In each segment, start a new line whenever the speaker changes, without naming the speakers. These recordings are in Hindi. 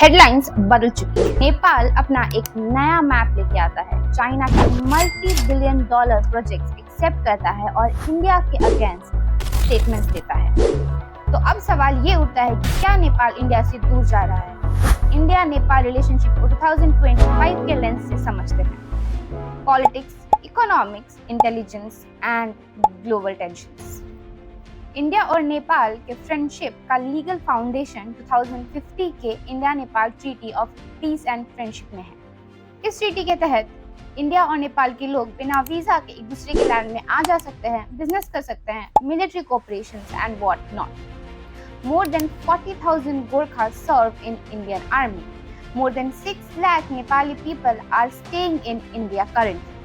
हेडलाइंस बदल चुकी है। नेपाल अपना एक नया मैप लेके आता है, चाइना के multi billion dollar projects accept करता है और इंडिया के अगेंस्ट स्टेटमेंट्स देता है। तो अब सवाल ये उठता है कि क्या नेपाल इंडिया से दूर जा रहा है? इंडिया नेपाल रिलेशनशिप को 2025 के लेंस से समझते हैं। Politics, economics, intelligence and global tensions. India और नेपाल के फ्रेंडशिप का लीगल फाउंडेशन 2050 के India Nepal treaty of peace and friendship में है। इस ट्रीटी के तहत इंडिया और नेपाल के लोग बिना वीजा के एक दूसरे के लैंड में आ जा सकते हैं, बिजनेस कर सकते हैं, military cooperation and what not. More than 40,000 Gorkhas serve in Indian Army. More than 6 lakh Nepali people are staying in India currently.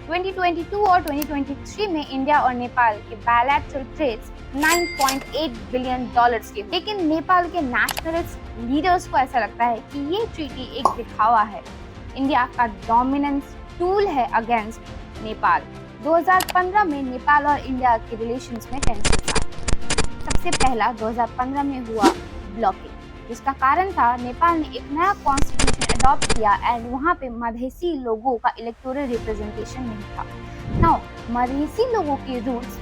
2022 और 2023 में इंडिया और नेपाल के बायलैटरल ट्रेड्स 9.8 बिलियन डॉलर्स के, लेकिन नेपाल के नेशनलिस्ट लीडर्स को ऐसा लगता है कि ये ट्रीटी एक दिखावा है, इंडिया का डोमिनेंस टूल है अगेंस्ट नेपाल। 2015 में नेपाल और इंडिया के रिलेशंस में टेंशन था। सबसे पहला 2015 में हुआ ब्लॉकेज, जिसका कारण था नेपाल ने एक नया कॉन्स्टिट्यूशन अडॉप्ट किया एंड वहाँ पे मधेसी लोगों का इलेक्टोरल रिप्रेजेंटेशन नहीं था। नाउ मधेसी लोगों के रूट्स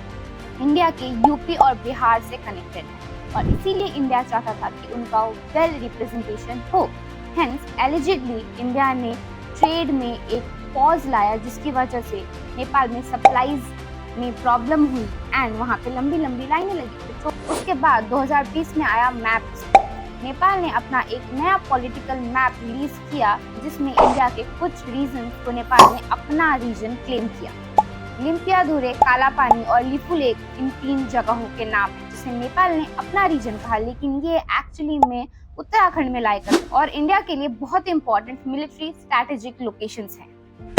इंडिया के यूपी और बिहार से कनेक्टेड है और इसीलिए इंडिया चाहता था कि उनका वेल रिप्रेजेंटेशन हो। हेंस एलिजिडली इंडिया ने ट्रेड में एक पॉज लाया, जिसकी वजह से नेपाल में सप्लाईज में प्रॉब्लम हुई एंड वहाँ पे लंबी लंबी लाइनें लगी। तो उसके बाद 2020 में आया मैप। नेपाल ने अपना एक नया पॉलिटिकल मैप रिलीज किया, जिसमें इंडिया के कुछ रीजन्स को नेपाल ने अपना रीजन क्लेम किया। लिम्पियाधुरे, कालापानी और लिपुलेक इन 3 जगहों के नाम हैं, जिसे नेपाल ने अपना रीजन कहा, लेकिन ये एक्चुअली में उत्तराखंड में लाई करता और इंडिया के लिए बहुत इंपॉर्टेंट मिलिट्री स्ट्रैटेजिक लोकेशंस हैं।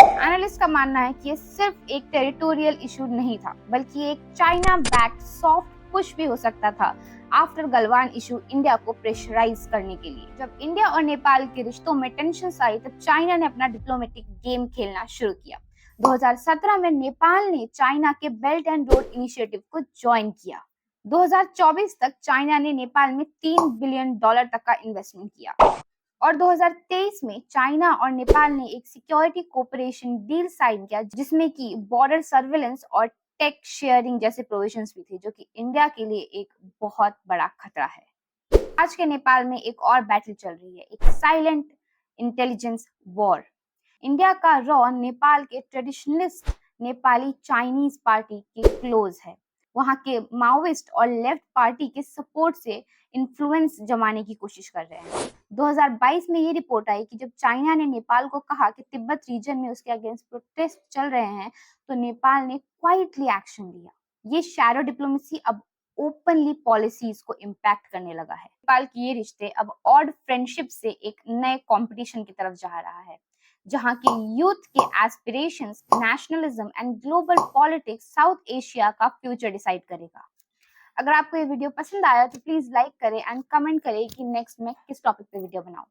एनालिस्ट का मानना है कि ये सिर्फ एक टेरिटोरियल इशू नहीं था, बल्कि एक चाइना बैक्ड सॉफ्ट पुश भी हो सकता था आफ्टर गलवान इशू इंडिया को प्रेशराइज करने के लिए। जब इंडिया और नेपाल के रिश्तों में टेंशन आई, तब चाइना ने अपना डिप्लोमेटिक गेम खेलना शुरू किया। 2017 में नेपाल ने चाइना के बेल्ट एंड रोड इनिशिएटिव को ज्वाइन किया। 2024 तक चाइना ने नेपाल में 3 बिलियन डॉलर तक का इन्वेस्टमेंट किया और 2023 में चाइना और नेपाल ने एक सिक्योरिटी कोऑपरेशन डील साइन किया, जिसमें की बॉर्डर सर्विलेंस और टेक शेयरिंग जैसे प्रोविजंस भी थे, जो कि इंडिया के लिए एक बहुत बड़ा खतरा है। आज के नेपाल में एक और बैटल चल रही है, एक साइलेंट इंटेलिजेंस वॉर। इंडिया का रॉ नेपाल के ट्रेडिशनलिस्ट नेपाली चाइनीज पार्टी के क्लोज है। वहाँ के माओइस्ट और लेफ्ट पार्टी के सपोर्ट से इन्फ्लुएंस जमाने की कोशिश कर रहे हैं। 2022 में ये रिपोर्ट आई कि जब चाइना ने नेपाल को कहा कि तिब्बत रीजन में उसके अगेंस्ट प्रोटेस्ट चल रहे हैं, तो नेपाल ने क्वाइटली एक्शन लिया। ये शैडो डिप्लोमेसी अब ओपनली पॉलिसीज को इम्पैक्ट करने लगा है। नेपाल के ये रिश्ते अब ऑड फ्रेंडशिप से एक नए कंपटीशन की तरफ जा रहा है, जहां के यूथ के aspirations, nationalism and global politics south Asia का फ्यूचर डिसाइड करेगा। अगर आपको ये वीडियो पसंद आया तो प्लीज लाइक करें एंड कमेंट करें कि नेक्स्ट मैं किस टॉपिक पे वीडियो बनाऊं।